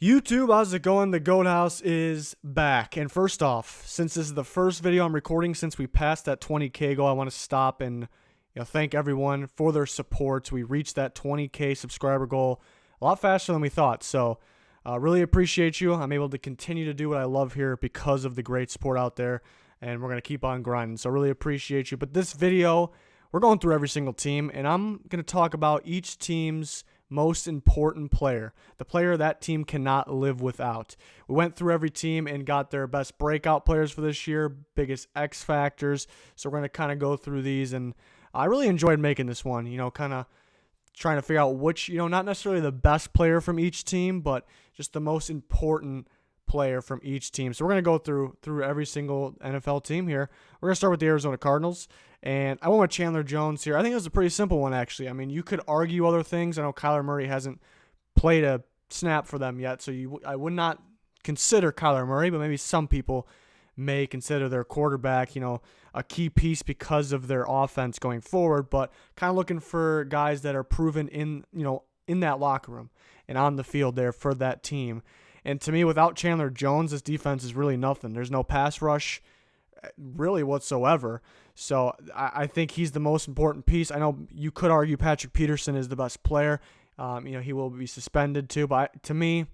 YouTube, how's it going? The Goat House is back. And first off, since this is the first video I'm recording since we passed that 20K goal, I want to stop and thank everyone for their support. We reached that 20K subscriber goal a lot faster than we thought. So really appreciate you. I'm able to continue to do what I love here because of the great support out there. And we're going to keep on grinding. So really appreciate you. But this video, we're going through every single team. And I'm going to talk about each team's most important player, the player that team cannot live without. We went through every team and got their best breakout players for this year, biggest X factors. So we're going to kind of go through these, and I really enjoyed making this one, kind of trying to figure out which, not necessarily the best player from each team, but just the most important player from each team. So we're going to go through every single NFL team here. We're going to start with the Arizona Cardinals, and I went with Chandler Jones here. I think it was a pretty simple one, actually. I mean, you could argue other things. I know Kyler Murray hasn't played a snap for them yet, so I would not consider Kyler Murray, but maybe some people may consider their quarterback, a key piece because of their offense going forward, but kind of looking for guys that are proven in that locker room and on the field there for that team. And to me, without Chandler Jones, this defense is really nothing. There's no pass rush really whatsoever. So I think he's the most important piece. I know you could argue Patrick Peterson is the best player. He will be suspended too. But to me,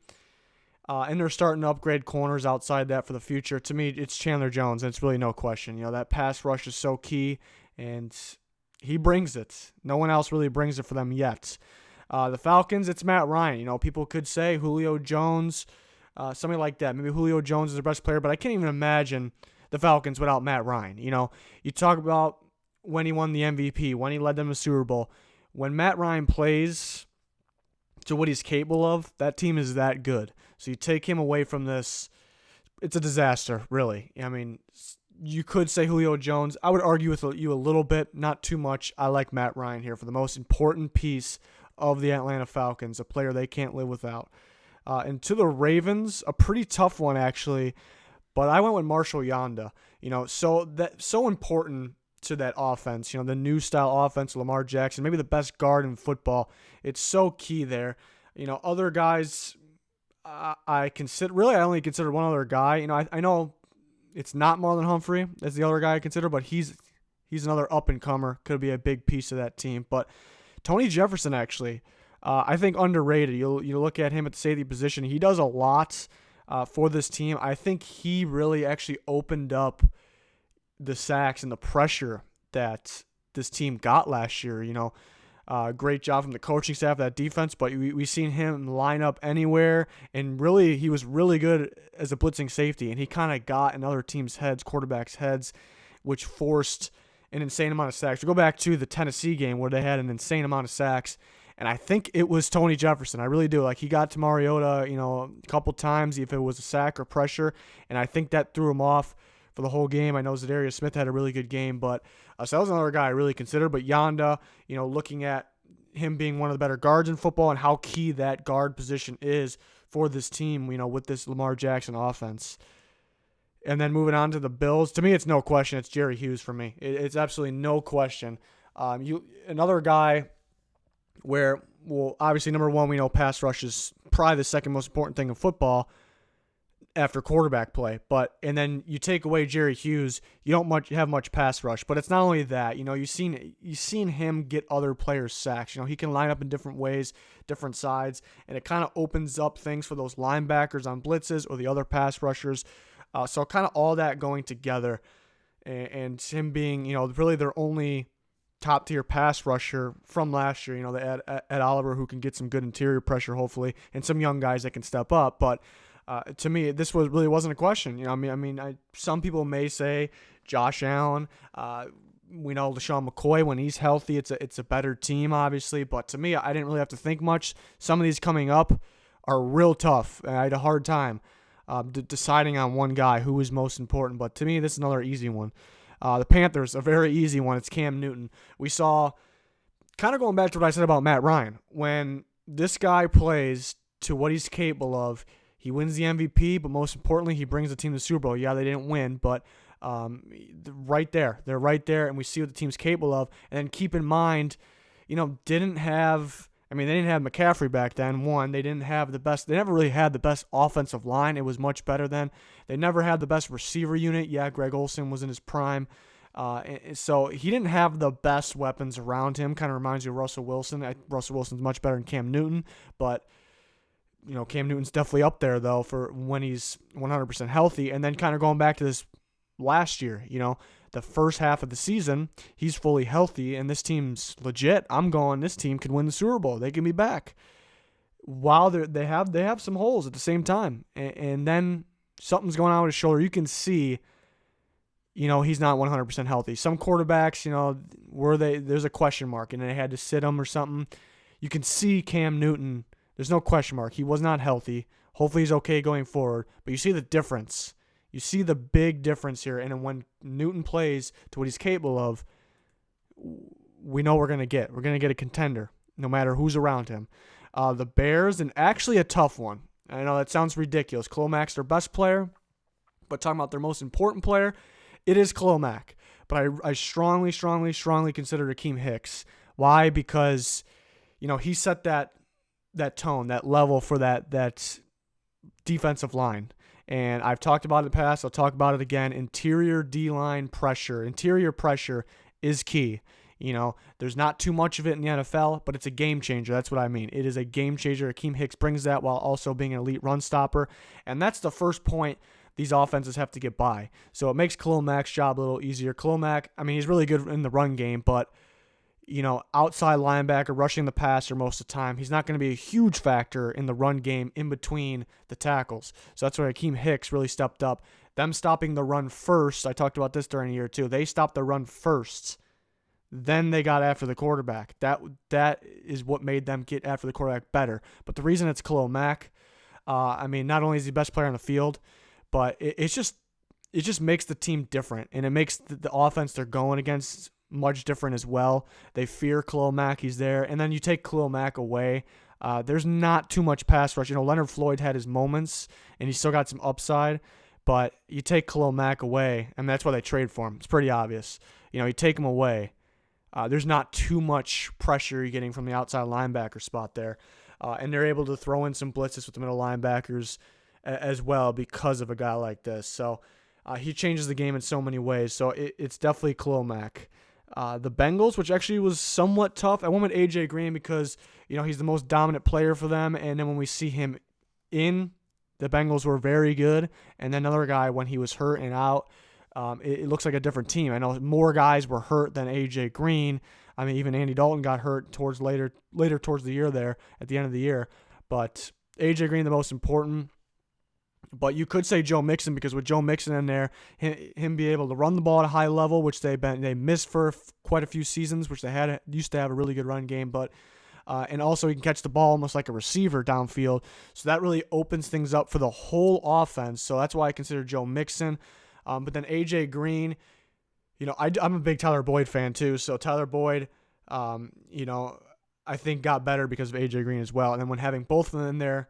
and they're starting to upgrade corners outside that for the future. To me, it's Chandler Jones, and it's really no question. That pass rush is so key, and he brings it. No one else really brings it for them yet. The Falcons, it's Matt Ryan. People could say Julio Jones, somebody like that. Maybe Julio Jones is their best player, but I can't even imagine the Falcons without Matt Ryan. You talk about when he won the MVP, when he led them to Super Bowl. When Matt Ryan plays to what he's capable of, that team is that good. So you take him away from this, it's a disaster, really. I mean, you could say Julio Jones. I would argue with you a little bit, not too much. I like Matt Ryan here for the most important piece of the Atlanta Falcons, a player they can't live without. And to the Ravens, a pretty tough one, actually. But I went with Marshall Yanda, so important to that offense, the new style offense, Lamar Jackson, maybe the best guard in football. It's so key there. Other guys I only consider one other guy. I know it's not Marlon Humphrey as the other guy I consider, but he's another up-and-comer, could be a big piece of that team. But Tony Jefferson, actually, I think underrated. You look at him at the safety position, he does a lot for this team. I think he really actually opened up the sacks and the pressure that this team got last year. Great job from the coaching staff, that defense, but we seen him line up anywhere, and really he was really good as a blitzing safety, and he kind of got in other teams' heads, quarterbacks' heads, which forced an insane amount of sacks. We go back to the Tennessee game where they had an insane amount of sacks, and I think it was Tony Jefferson. I really do. Like, he got to Mariota, a couple times, if it was a sack or pressure, and I think that threw him off for the whole game. I know Darius Smith had a really good game, but so that was another guy I really considered. But Yanda, looking at him being one of the better guards in football and how key that guard position is for this team, with this Lamar Jackson offense. And then moving on to the Bills, to me, it's no question. It's Jerry Hughes for me. It's absolutely no question. Another guy where, well, obviously, number one, we know pass rush is probably the second most important thing in football after quarterback play. And then you take away Jerry Hughes, you don't have much pass rush. But it's not only that. You've seen him get other players sacks. He can line up in different ways, different sides, and it kind of opens up things for those linebackers on blitzes or the other pass rushers. So kind of all that going together, and him being, really their only top-tier pass rusher from last year. They had Ed Oliver, who can get some good interior pressure, hopefully, and some young guys that can step up. But to me, this really wasn't a question. Some people may say Josh Allen. We know LaShawn McCoy, when he's healthy, it's a better team, obviously. But to me, I didn't really have to think much. Some of these coming up are real tough. I had a hard time deciding on one guy who was most important. But to me, this is another easy one. The Panthers, a very easy one. It's Cam Newton. We saw, kind of going back to what I said about Matt Ryan, when this guy plays to what he's capable of, he wins the MVP, but most importantly, he brings the team to the Super Bowl. Yeah, they didn't win, but right there. They're right there, and we see what the team's capable of. And then keep in mind, didn't have I mean, they didn't have McCaffrey back then. One, they didn't have the best. They never really had the best offensive line. It was much better then. They never had the best receiver unit. Yeah, Greg Olsen was in his prime. So he didn't have the best weapons around him. Kind of reminds you of Russell Wilson. Russell Wilson's much better than Cam Newton, but Cam Newton's definitely up there though for when he's 100% healthy. And then kind of going back to this last year, the first half of the season, he's fully healthy, and this team's legit. This team could win the Super Bowl. They can be back. While they have some holes at the same time, and then something's going on with his shoulder. You can see, he's not 100% healthy. Some quarterbacks, there's a question mark, and they had to sit him or something. You can see Cam Newton. There's no question mark. He was not healthy. Hopefully he's okay going forward. But you see the difference. You see the big difference here. And when Newton plays to what he's capable of, we know we're going to get a contender no matter who's around him. The Bears, and actually a tough one. I know that sounds ridiculous. Khalil Mack's their best player. But talking about their most important player, it is Khalil Mack. But I strongly consider Hakeem Hicks. Why? Because, he set that tone, that level for that defensive line. And I've talked about it in the past. I'll talk about it again. Interior D-line pressure. Interior pressure is key. There's not too much of it in the NFL, but it's a game changer. That's what I mean. It is a game changer. Hakeem Hicks brings that while also being an elite run stopper. And that's the first point these offenses have to get by. So it makes Khalil Mack's job a little easier. Khalil Mack, he's really good in the run game, but outside linebacker, rushing the passer most of the time. He's not going to be a huge factor in the run game in between the tackles. So that's where Hakeem Hicks really stepped up. Them stopping the run first, I talked about this during the year too. They stopped the run first. Then they got after the quarterback. That is what made them get after the quarterback better. But the reason it's Khalil Mack, not only is he the best player on the field, but it just makes the team different. And it makes the offense they're going against much different as well. They fear Khalil Mack. He's there. And then you take Khalil Mack away. There's not too much pass rush. Leonard Floyd had his moments, and he still got some upside. But you take Khalil Mack away, and that's why they trade for him. It's pretty obvious. You take him away. There's not too much pressure you're getting from the outside linebacker spot there. And they're able to throw in some blitzes with the middle linebackers as well because of a guy like this. So he changes the game in so many ways. So it's definitely Khalil Mack. The Bengals, which actually was somewhat tough. I went with A.J. Green because, he's the most dominant player for them. And then when we see him in, the Bengals were very good. And then another guy, when he was hurt and out, it looks like a different team. I know more guys were hurt than A.J. Green. Even Andy Dalton got hurt towards later towards the year there, at the end of the year. But A.J. Green, the most important. But you could say Joe Mixon, because with Joe Mixon in there, him be able to run the ball at a high level, which they missed for quite a few seasons, which they used to have a really good run game. But and also he can catch the ball almost like a receiver downfield. So that really opens things up for the whole offense. So that's why I consider Joe Mixon. But then A.J. Green, I'm a big Tyler Boyd fan too. So Tyler Boyd, I think got better because of A.J. Green as well. And then when having both of them in there,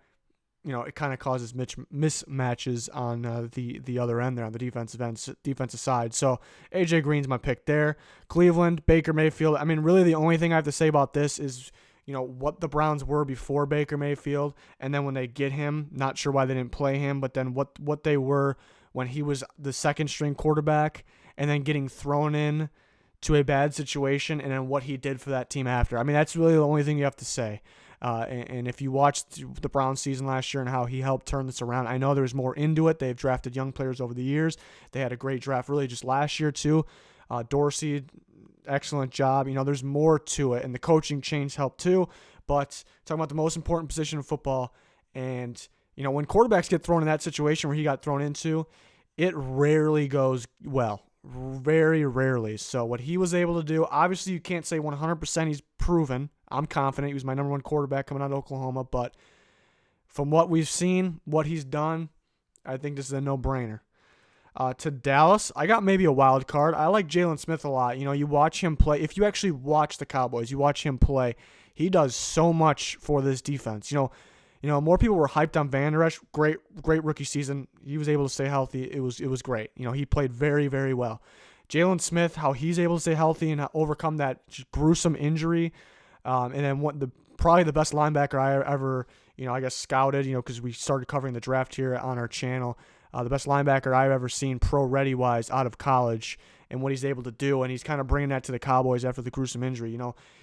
it kind of causes mismatches on the other end there, on the defensive side. So A.J. Green's my pick there. Cleveland, Baker Mayfield. Really the only thing I have to say about this is, what the Browns were before Baker Mayfield. And then when they get him, not sure why they didn't play him, but then what they were when he was the second string quarterback and then getting thrown in to a bad situation, and then what he did for that team after. That's really the only thing you have to say. And if you watched the Browns season last year and how he helped turn this around, I know there's more into it. They've drafted young players over the years. They had a great draft really just last year too. Dorsey, excellent job. There's more to it, and the coaching change helped too. But talking about the most important position in football, and when quarterbacks get thrown in that situation where he got thrown into, it rarely goes well. Very rarely. So what he was able to do, obviously you can't say 100% he's proven. I'm confident he was my number one quarterback coming out of Oklahoma, but from what we've seen, what he's done, I think this is a no-brainer. To Dallas, I got maybe a wild card. I like Jaylon Smith a lot. You watch him play. If you actually watch the Cowboys, you watch him play, he does so much for this defense. More people were hyped on Van Der Esch. Great rookie season. He was able to stay healthy. It was great. He played very, very well. Jaylon Smith, how he's able to stay healthy and overcome that gruesome injury, and then what the probably the best linebacker I ever, I guess scouted, because we started covering the draft here on our channel. The best linebacker I've ever seen pro-ready wise out of college, and what he's able to do, and he's kind of bringing that to the Cowboys after the gruesome injury.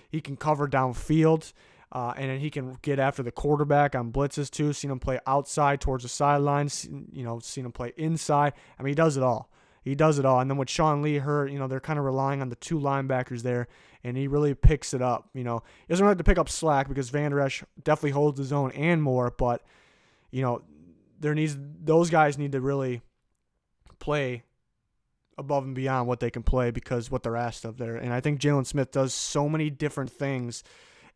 He can cover downfield, and then he can get after the quarterback on blitzes too. Seen him play outside towards the sidelines, seen him play inside. I mean, he does it all. He does it all. And then with Sean Lee hurt, they're kind of relying on the two linebackers there, and he really picks it up. He doesn't really have to pick up slack because Van Der Esch definitely holds his own and more, but, those guys need to really play above and beyond what they can play because what they're asked of there. And I think Jaylon Smith does so many different things,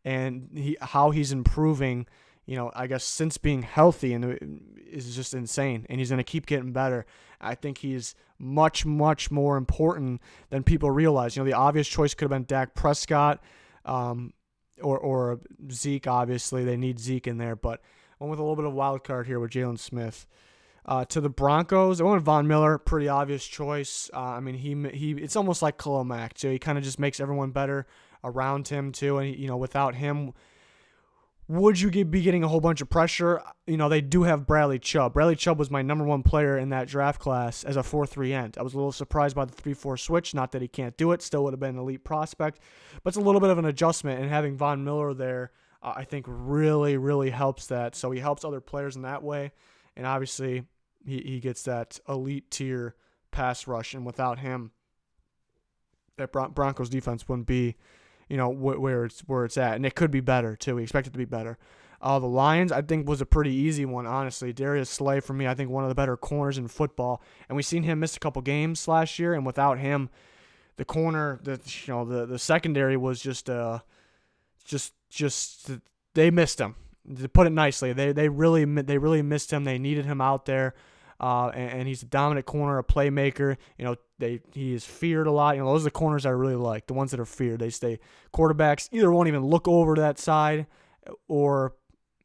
and how he's improving, I guess since being healthy, and is just insane. And he's going to keep getting better. I think he's much, much more important than people realize. The obvious choice could have been Dak Prescott, or Zeke. Obviously, they need Zeke in there, but went with a little bit of a wild card here with Jaylon Smith. To the Broncos, I went with Von Miller, pretty obvious choice. He it's almost like Khalil Mack, so he kind of just makes everyone better around him too. And without him, would you be getting a whole bunch of pressure? They do have Bradley Chubb. Bradley Chubb was my number one player in that draft class as a 4-3 end. I was a little surprised by the 3-4 switch. Not that he can't do it. Still would have been an elite prospect. But it's a little bit of an adjustment, and having Von Miller there, I think really, really helps that. So he helps other players in that way. And obviously, he gets that elite tier pass rush. And without him, that Broncos defense wouldn't be where it's at, and it could be better too. We expect it to be better. The Lions, I think, was a pretty easy one, honestly. Darius Slay, for me, I think one of the better corners in football, and we've seen him miss a couple games last year, and without him, the corner, the secondary was just they missed him. To put it nicely, they really missed him. They needed him out there. And he's a dominant corner, a playmaker. He is feared a lot. Those are the corners I really like, the ones that are feared. They stay quarterbacks either won't even look over to that side or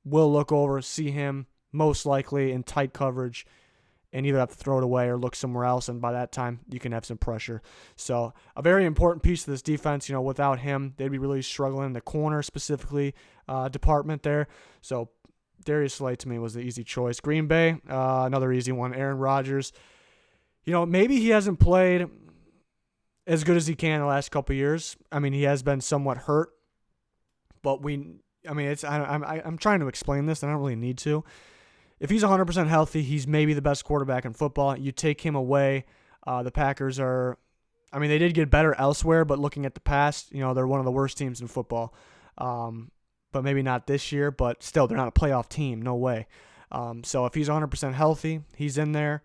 will look over, see him most likely in tight coverage, and either have to throw it away or look somewhere else. And by that time, you can have some pressure. So a very important piece of this defense. Without him, they'd be really struggling in the corner specifically department there. So Darius Slay to me was the easy choice. Green Bay, another easy one. Aaron Rodgers. Maybe he hasn't played as good as he can the last couple of years. He has been somewhat hurt, but I'm trying to explain this, and I don't really need to. If he's 100% healthy, he's maybe the best quarterback in football. You take him away, the Packers are. They did get better elsewhere, but looking at the past, they're one of the worst teams in football. But maybe not this year, but still, they're not a playoff team. No way. So if he's 100% healthy, he's in there,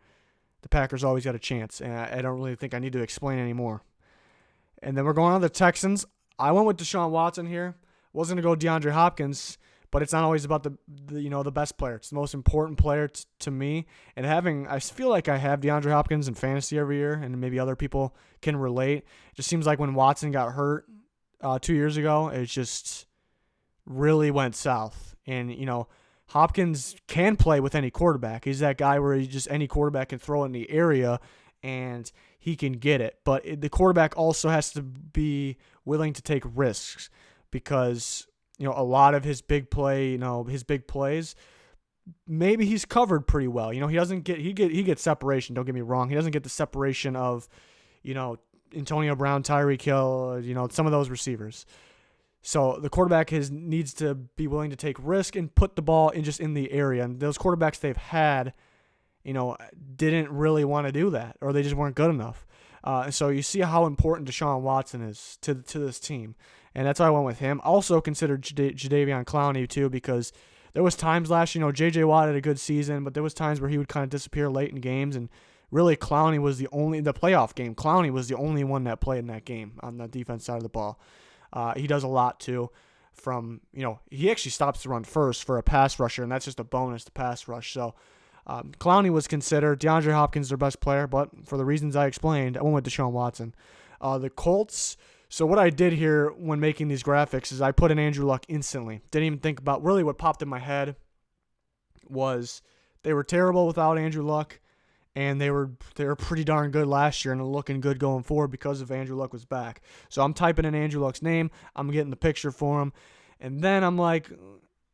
the Packers always got a chance. And I don't really think I need to explain anymore. And then we're going on to the Texans. I went with Deshaun Watson here. Wasn't going to go DeAndre Hopkins, but it's not always about the best player. It's the most important player to me. And I feel like I have DeAndre Hopkins in fantasy every year, and maybe other people can relate. It just seems like when Watson got hurt 2 years ago, it just really went south. And, Hopkins can play with any quarterback. He's that guy where any quarterback can throw it in the area and he can get it. But the quarterback also has to be willing to take risks because, a lot of his big plays, maybe he's covered pretty well. He doesn't he gets separation, don't get me wrong. He doesn't get the separation of, Antonio Brown, Tyreek Hill, some of those receivers. So the quarterback needs to be willing to take risk and put the ball in the area. And those quarterbacks they've had, didn't really want to do that, or they just weren't good enough. So you see how important Deshaun Watson is to this team. And that's why I went with him. Also considered Jadeveon Clowney too, because there was times last year, J.J. Watt had a good season, but there was times where he would kind of disappear late in games. And really Clowney was the playoff game. Clowney was the only one that played in that game on the defense side of the ball. He does a lot too he actually stops the run first for a pass rusher, and that's just a bonus to pass rush. So Clowney was considered. DeAndre Hopkins is their best player, but for the reasons I explained, I went with Deshaun Watson. The Colts, so what I did here when making these graphics is I put in Andrew Luck instantly. Didn't even think about, really what popped in my head was they were terrible without Andrew Luck. And they were pretty darn good last year and looking good going forward because of Andrew Luck was back. So I'm typing in Andrew Luck's name. I'm getting the picture for him. And then I'm like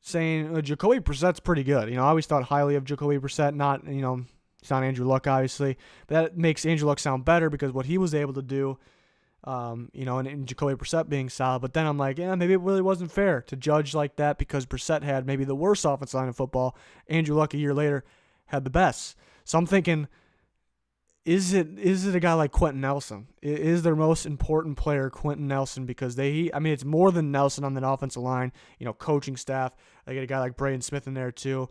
saying Jacoby Brissett's pretty good. I always thought highly of Jacoby Brissett. Not, he's not Andrew Luck, obviously. But that makes Andrew Luck sound better because what he was able to do, and Jacoby Brissett being solid. But then I'm like, maybe it really wasn't fair to judge like that because Brissett had maybe the worst offensive line in football. Andrew Luck a year later had the best. So I'm thinking, is it a guy like Quentin Nelson? Is their most important player Quentin Nelson? Because it's more than Nelson on that offensive line, coaching staff. They get a guy like Braden Smith in there too.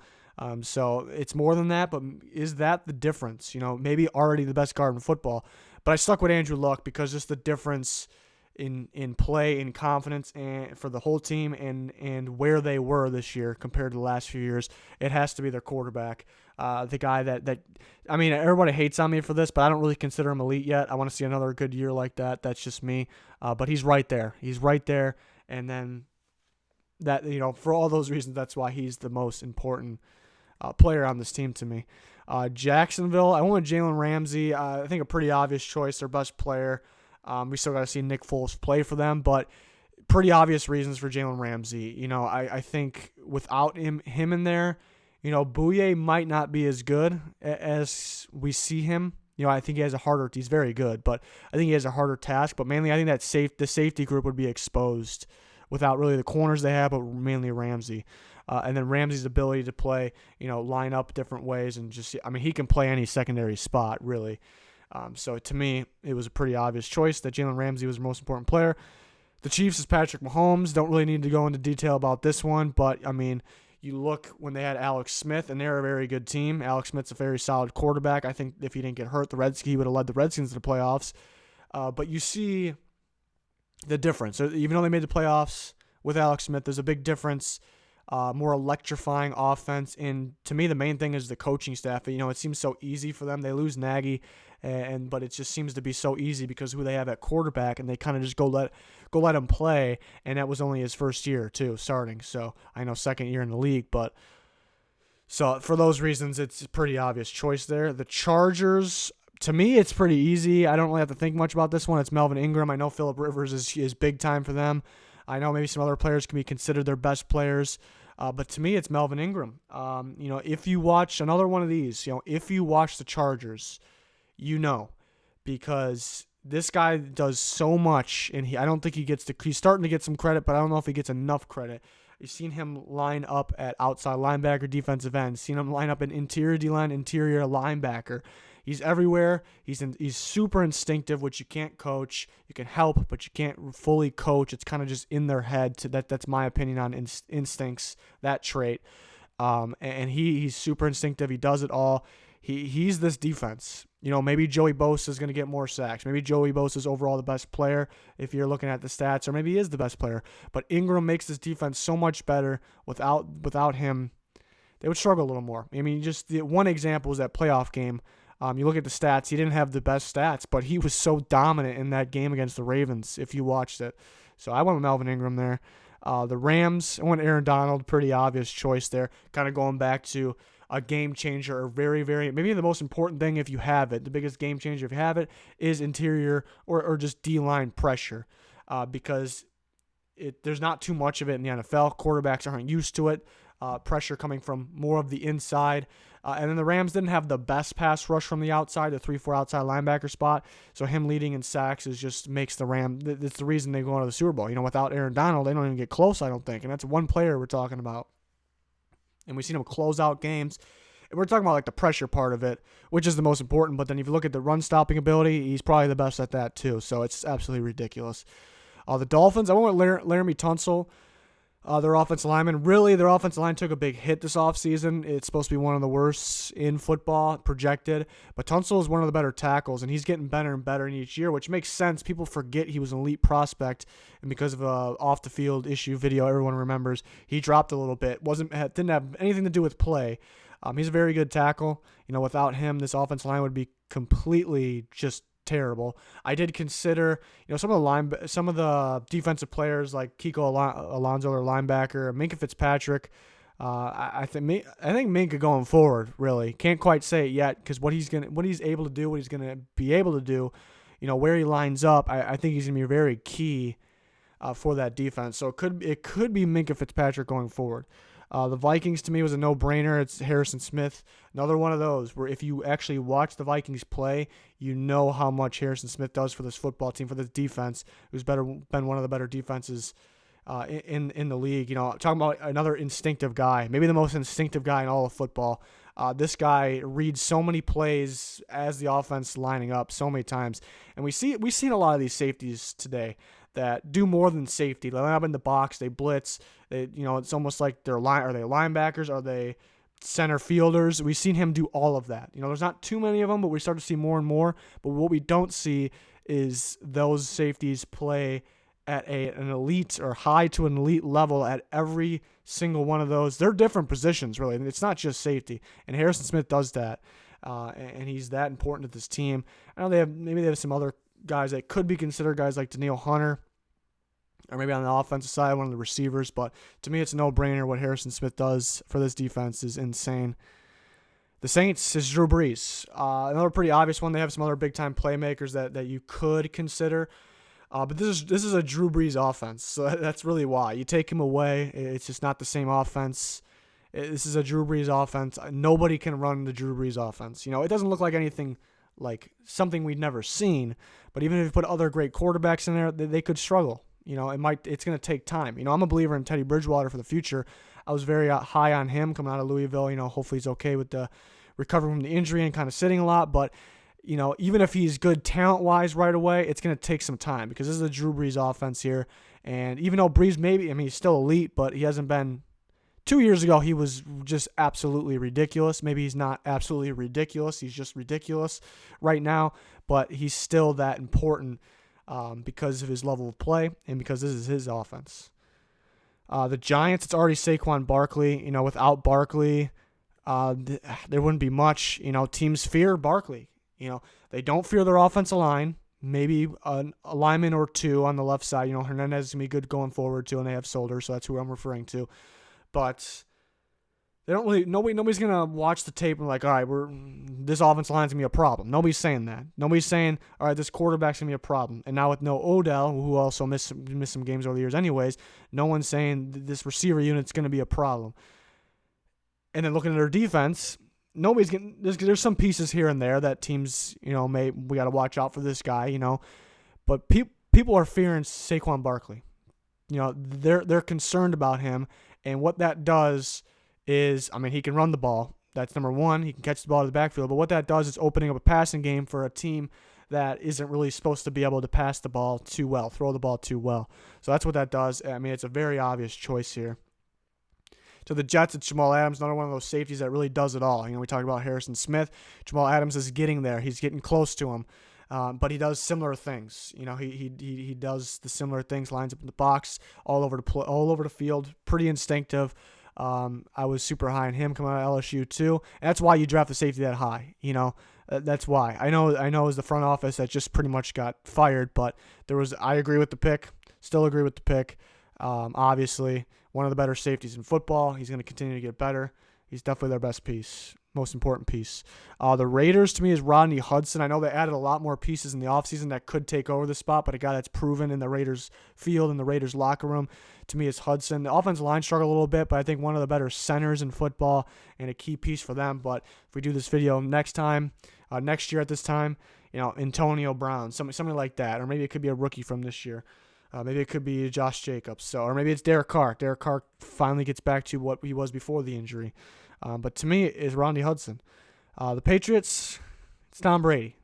So it's more than that, but is that the difference? Maybe already the best guard in football. But I stuck with Andrew Luck because just the difference in play, in confidence, and for the whole team and where they were this year compared to the last few years, it has to be their quarterback. The guy that everybody hates on me for this, but I don't really consider him elite yet. I want to see another good year like that. That's just me. But he's right there. He's right there. And then that, for all those reasons, that's why he's the most important player on this team to me. Jacksonville, I went with Jalen Ramsey. I think a pretty obvious choice, their best player. We still got to see Nick Foles play for them, but pretty obvious reasons for Jalen Ramsey. I think without him in there, Bouye might not be as good as we see him. I think he's very good, but I think he has a harder task. But mainly, I think that the safety group would be exposed without really the corners they have, but mainly Ramsey. And then Ramsey's ability to play, line up different ways and he can play any secondary spot, really. So to me, it was a pretty obvious choice that Jalen Ramsey was the most important player. The Chiefs is Patrick Mahomes. Don't really need to go into detail about this one, but, you look when they had Alex Smith, and they're a very good team. Alex Smith's a very solid quarterback. I think if he didn't get hurt, he would have led the Redskins to the playoffs. But you see the difference. Even though they made the playoffs with Alex Smith, there's a big difference. More electrifying offense. And to me, the main thing is the coaching staff. It seems so easy for them. They lose Nagy, but it just seems to be so easy because who they have at quarterback, and they kind of just go let him play. And that was only his first year too, starting. So I know second year in the league, but so for those reasons, it's a pretty obvious choice there. The Chargers. To me, it's pretty easy. I don't really have to think much about this one. It's Melvin Ingram. I know Phillip Rivers is big time for them. I know maybe some other players can be considered their best players. But to me, it's Melvin Ingram. If you watch another one of these, if you watch the Chargers, because this guy does so much, and I don't think he's starting to get some credit, but I don't know if he gets enough credit. You've seen him line up at outside linebacker, defensive end. Seen him line up in interior D-line, interior linebacker. He's everywhere. He's super instinctive, which you can't coach. You can help, but you can't fully coach. It's kind of just in their head. That's my opinion on instincts, that trait. And he's super instinctive. He does it all. He's this defense. Maybe Joey Bosa is going to get more sacks. Maybe Joey Bosa is overall the best player if you're looking at the stats, or maybe he is the best player. But Ingram makes this defense so much better. Without him, they would struggle a little more. Just the one example is that playoff game. You look at the stats, he didn't have the best stats, but he was so dominant in that game against the Ravens if you watched it. So I went with Melvin Ingram there. The Rams, I went Aaron Donald, pretty obvious choice there. Kind of going back to a game changer, or very, very, maybe the most important thing if you have it, the biggest game changer if you have it, is interior or just D-line pressure. Because there's not too much of it in the NFL. Quarterbacks aren't used to it. Pressure coming from more of the inside. And then the Rams didn't have the best pass rush from the outside, the 3-4 outside linebacker spot. So him leading in sacks just makes the Rams. It's the reason they go into the Super Bowl. Without Aaron Donald, they don't even get close, I don't think. And that's one player we're talking about. And we've seen him close out games. And we're talking about like the pressure part of it, which is the most important. But then if you look at the run stopping ability, he's probably the best at that too. So it's absolutely ridiculous. The Dolphins, I went with Laremy Tunsil. Their offensive lineman. Really, their offensive line took a big hit this offseason. It's supposed to be one of the worst in football, projected. But Tunsil is one of the better tackles, and he's getting better and better in each year, which makes sense. People forget he was an elite prospect, and because of a off-the-field issue video everyone remembers, he dropped a little bit. Didn't have anything to do with play. He's a very good tackle. Without him, this offensive line would be completely just terrible. I did consider, some of the defensive players like Kiko Alonso, their linebacker, Minkah Fitzpatrick. I think Minkah going forward really can't quite say it yet because what he's able to do, what he's gonna be able to do, where he lines up. I think he's gonna be very key for that defense. So it could be Minkah Fitzpatrick going forward. The Vikings, to me, was a no-brainer. It's Harrison Smith. Another one of those where if you actually watch the Vikings play, you know how much Harrison Smith does for this football team, for this defense, who's been one of the better defenses in the league. Talking about another instinctive guy, maybe the most instinctive guy in all of football. This guy reads so many plays as the offense lining up so many times. And we've seen a lot of these safeties today that do more than safety. They line up in the box, they blitz. It's almost like are they linebackers? Are they center fielders? We've seen him do all of that. There's not too many of them, but we start to see more and more. But what we don't see is those safeties play at an elite or high to an elite level at every single one of those. They're different positions, really. It's not just safety. And Harrison Smith does that, and he's that important to this team. I know they have some other guys that could be considered guys like Danielle Hunter, or maybe on the offensive side, one of the receivers. But to me, it's a no-brainer. What Harrison Smith does for this defense is insane. The Saints is Drew Brees. Another pretty obvious one. They have some other big-time playmakers that you could consider. But this is a Drew Brees offense, so that's really why. You take him away, it's just not the same offense. This is a Drew Brees offense. Nobody can run the Drew Brees offense. It doesn't look like anything like something we'd never seen, but even if you put other great quarterbacks in there, they could struggle. It's going to take time. I'm a believer in Teddy Bridgewater for the future. I was very high on him coming out of Louisville. Hopefully he's okay with the recovery from the injury and kind of sitting a lot, but even if he's good talent-wise right away, it's going to take some time because this is a Drew Brees offense here. And even though Brees he's still elite, but he hasn't been. 2 years ago, he was just absolutely ridiculous. Maybe he's not absolutely ridiculous. He's just ridiculous right now, but he's still that important because of his level of play and because this is his offense. The Giants, it's already Saquon Barkley. Without Barkley, there wouldn't be much. Teams fear Barkley. They don't fear their offensive line. Maybe a lineman or two on the left side. Hernandez is going to be good going forward too, and they have Solder, so that's who I'm referring to. But they don't really. Nobody's going to watch the tape and like, all right, this offensive line's going to be a problem. Nobody's saying that. Nobody's saying, all right, this quarterback's going to be a problem. And now with no Odell, who also missed some games over the years anyways, no one's saying this receiver unit's going to be a problem. And then looking at their defense, nobody's getting. There's some pieces here and there that teams, we got to watch out for this guy, But people are fearing Saquon Barkley. They're concerned about him, and what that does is, he can run the ball. That's number one. He can catch the ball to the backfield. But what that does is opening up a passing game for a team that isn't really supposed to be able to pass the ball too well, throw the ball too well. So that's what that does. It's a very obvious choice here. To the Jets, it's Jamal Adams, another one of those safeties that really does it all. We talked about Harrison Smith. Jamal Adams is getting there. He's getting close to him. But he does similar things. He does the similar things, lines up in the box, all over the field, pretty instinctive. I was super high on him coming out of LSU too. And that's why you draft the safety that high. That's why. I know it was the front office that just pretty much got fired, but I agree with the pick. Still agree with the pick. Obviously, one of the better safeties in football. He's going to continue to get better. He's definitely their best piece, most important piece. The Raiders, to me, is Rodney Hudson. I know they added a lot more pieces in the offseason that could take over the spot, but a guy that's proven in the Raiders field and the Raiders locker room, to me, is Hudson. The offensive line struggled a little bit, but I think one of the better centers in football and a key piece for them. But if we do this video next year at this time, Antonio Brown, somebody like that, or maybe it could be a rookie from this year. Maybe it could be Josh Jacobs. Or maybe it's Derek Carr. Derek Carr finally gets back to what he was before the injury. But to me, it's Rodney Hudson. The Patriots, it's Tom Brady.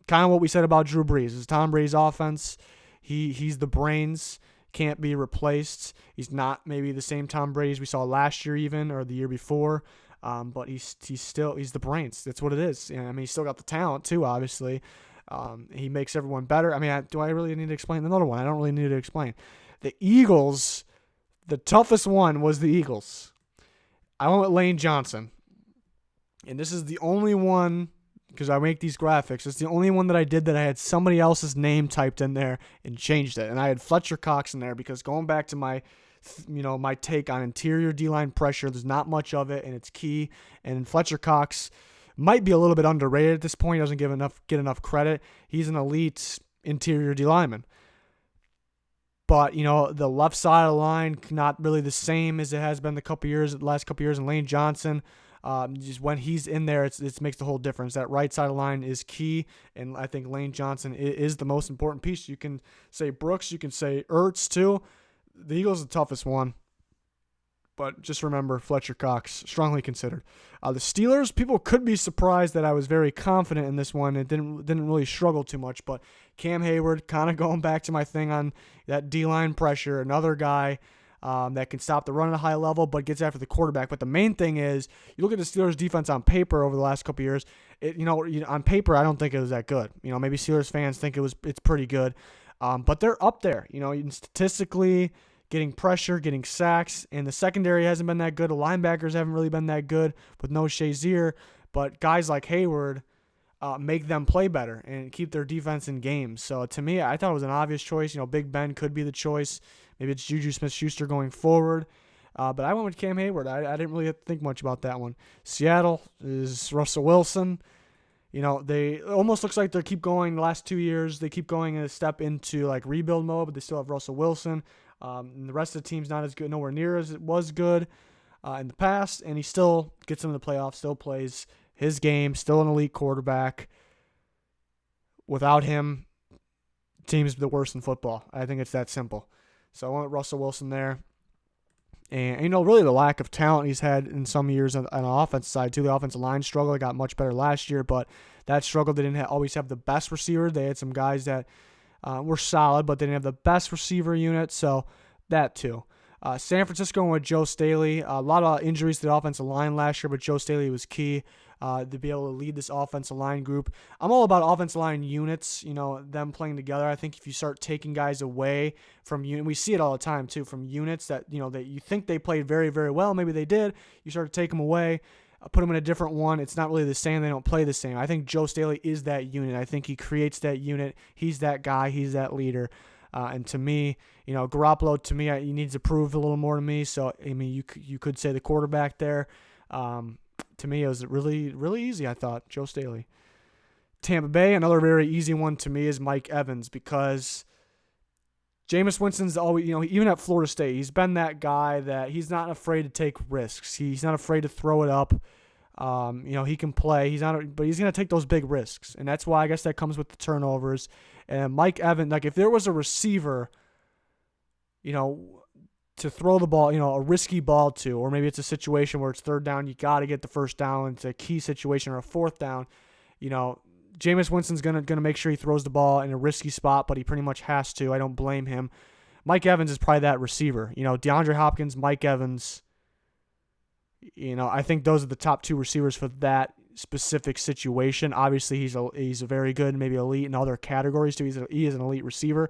Kind of what we said about Drew Brees. It's Tom Brady's offense. He's the brains. Can't be replaced. He's not maybe the same Tom Brady as we saw last year even or the year before. But he's the brains. That's what it is. He's still got the talent too, obviously. He makes everyone better. Do I really need to explain another one? I don't really need to explain. The Eagles, the toughest one was the Eagles. I went with Lane Johnson. And this is the only one, because I make these graphics, it's the only one that I did that I had somebody else's name typed in there and changed it. And I had Fletcher Cox in there because going back to my take on interior D-line pressure, there's not much of it, and it's key. And Fletcher Cox might be a little bit underrated at this point. He doesn't get enough credit. He's an elite interior D lineman. But, the left side of the line, not really the same as it has been the last couple years. And Lane Johnson, just when he's in there, it makes the whole difference. That right side of the line is key, and I think Lane Johnson is the most important piece. You can say Brooks, you can say Ertz too. The Eagles are the toughest one. But just remember, Fletcher Cox, strongly considered. The Steelers, people could be surprised that I was very confident in this one. It didn't really struggle too much. But Cam Heyward, kind of going back to my thing on that D-line pressure, another guy that can stop the run at a high level but gets after the quarterback. But the main thing is, you look at the Steelers' defense on paper over the last couple of years. On paper, I don't think it was that good. Maybe Steelers fans think it's pretty good. But they're up there. Statistically, getting pressure, getting sacks, and the secondary hasn't been that good. The linebackers haven't really been that good with no Shazier, but guys like Heyward make them play better and keep their defense in games. So to me, I thought it was an obvious choice. Big Ben could be the choice. Maybe it's Juju Smith-Schuster going forward. But I went with Cam Heyward. I didn't really think much about that one. Seattle is Russell Wilson. They almost looks like they keep going the last 2 years. They keep going a step into like rebuild mode, but they still have Russell Wilson. And the rest of the team's not as good, nowhere near as it was good in the past, and he still gets into the playoffs, still plays his game, still an elite quarterback. Without him, team's the worst in football. I think it's that simple. So I went with Russell Wilson there. And, really the lack of talent he's had in some years on the offensive side, too. The offensive line struggled. It got much better last year, but that struggle, they didn't always have the best receiver. They had some guys that were solid, but they didn't have the best receiver unit, so that too. San Francisco went with Joe Staley. A lot of injuries to the offensive line last year, but Joe Staley was key to be able to lead this offensive line group. I'm all about offensive line units, them playing together. I think if you start taking guys away from units, we see it all the time too, from units that you think they played very, very well, maybe they did, you start to take them away, put them in a different one. It's not really the same. They don't play the same. I think Joe Staley is that unit. I think he creates that unit. He's that guy. He's that leader. And to me, Garoppolo, to me, he needs to prove a little more to me. So, you could say the quarterback there. To me, it was really, really easy, I thought, Joe Staley. Tampa Bay, another very easy one to me is Mike Evans, because Jameis Winston's always, even at Florida State, he's been that guy that he's not afraid to take risks. He's not afraid to throw it up. He can play. But he's going to take those big risks, and that's why I guess that comes with the turnovers. And Mike Evans, like if there was a receiver, to throw the ball, a risky ball to, or maybe it's a situation where it's third down, you got to get the first down. It's a key situation, or a fourth down. Jameis Winston's gonna make sure he throws the ball in a risky spot, but he pretty much has to. I don't blame him. Mike Evans is probably that receiver. DeAndre Hopkins, Mike Evans. I think those are the top two receivers for that specific situation. Obviously, he's a very good, maybe elite in other categories too. He is an elite receiver.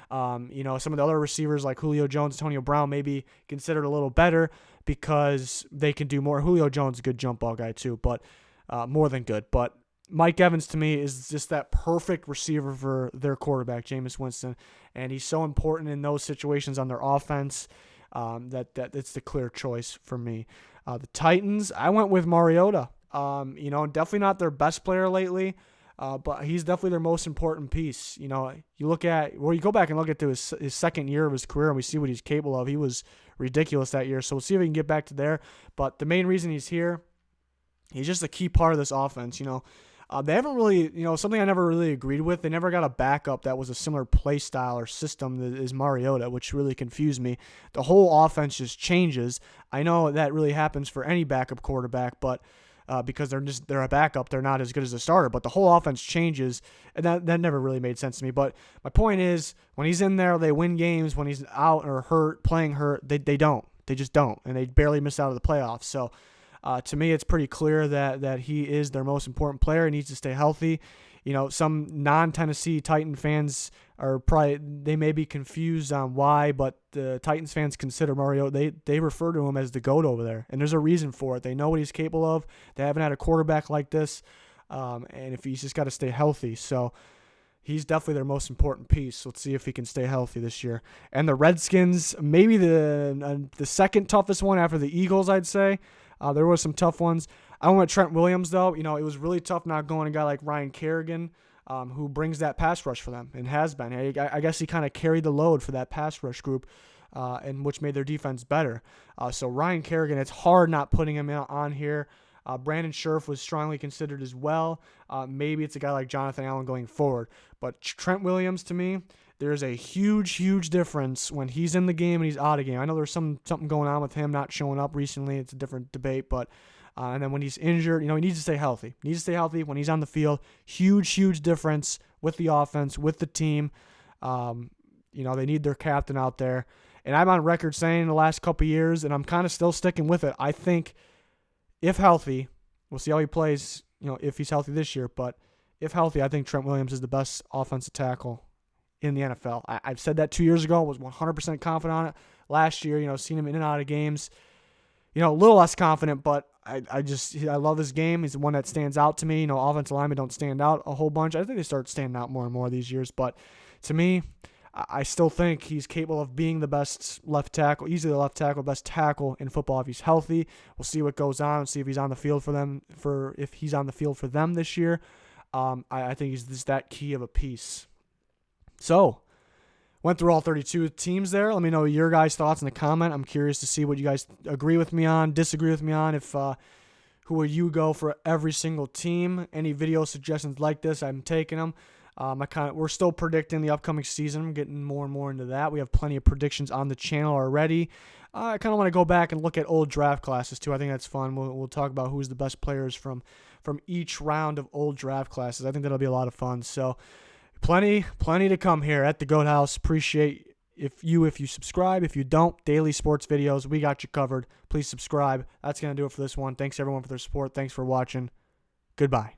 Some of the other receivers like Julio Jones, Antonio Brown may be considered a little better because they can do more. Julio Jones is a good jump ball guy too, but more than good. But Mike Evans, to me, is just that perfect receiver for their quarterback, Jameis Winston, and he's so important in those situations on their offense that it's the clear choice for me. The Titans, I went with Mariota. Definitely not their best player lately, but he's definitely their most important piece. You go back and look at his second year of his career, and we see what he's capable of. He was ridiculous that year, so we'll see if we can get back to there. But the main reason he's here, he's just a key part of this offense. They haven't really, something I never really agreed with. They never got a backup that was a similar play style or system that is Mariota, which really confused me. The whole offense just changes. I know that really happens for any backup quarterback, but because they're a backup, they're not as good as a starter. But the whole offense changes, and that never really made sense to me. But my point is, when he's in there, they win games. When he's out or hurt, playing hurt, they don't. They just don't, and they barely miss out of the playoffs. So. To me, it's pretty clear that he is their most important player. He needs to stay healthy. Some non-Tennessee Titan fans they may be confused on why, but the Titans fans consider Mariota, they refer to him as the GOAT over there, and there's a reason for it. They know what he's capable of. They haven't had a quarterback like this, and if he's just got to stay healthy. So he's definitely their most important piece. Let's see if he can stay healthy this year. And the Redskins, maybe the second toughest one after the Eagles, I'd say. There was some tough ones. I went with Trent Williams, though. It was really tough not going a guy like Ryan Kerrigan. who brings that pass rush for them and has been. I guess he kind of carried the load for that pass rush group, and which made their defense better. So Ryan Kerrigan, it's hard not putting him on here. Brandon Scherf was strongly considered as well. Maybe it's a guy like Jonathan Allen going forward. But Trent Williams, to me, there's a huge, huge difference when he's in the game and he's out of game. I know there's something going on with him not showing up recently. It's a different debate. But and then when he's injured, he needs to stay healthy. He needs to stay healthy when he's on the field. Huge, huge difference with the offense, with the team. They need their captain out there. And I'm on record saying in the last couple of years, and I'm kind of still sticking with it, I think if healthy, we'll see how he plays, if he's healthy this year, but if healthy, I think Trent Williams is the best offensive tackle in the NFL. I've said that 2 years ago, was 100% confident on it. Last year, seen him in and out of games, a little less confident, but I love his game. He's the one that stands out to me. Offensive linemen don't stand out a whole bunch. I think they start standing out more and more these years, but to me, I still think he's capable of being the best left tackle, easily the left tackle, best tackle in football if he's healthy. We'll see what goes on, see if he's on the field for them, if he's on the field for them this year. I think he's just that key of a piece. So, went through all 32 teams there. Let me know your guys' thoughts in the comment. I'm curious to see what you guys agree with me on, disagree with me on. If who will you go for every single team? Any video suggestions like this, I'm taking them. We're still predicting the upcoming season. I'm getting more and more into that. We have plenty of predictions on the channel already. I kind of want to go back and look at old draft classes too. I think that's fun. We'll talk about who's the best players from each round of old draft classes. I think that'll be a lot of fun. So plenty to come here at the Goat House. Appreciate if you subscribe. If you don't, daily sports videos, we got you covered. Please subscribe. That's going to do it for this one. Thanks everyone for their support. Thanks for watching. Goodbye.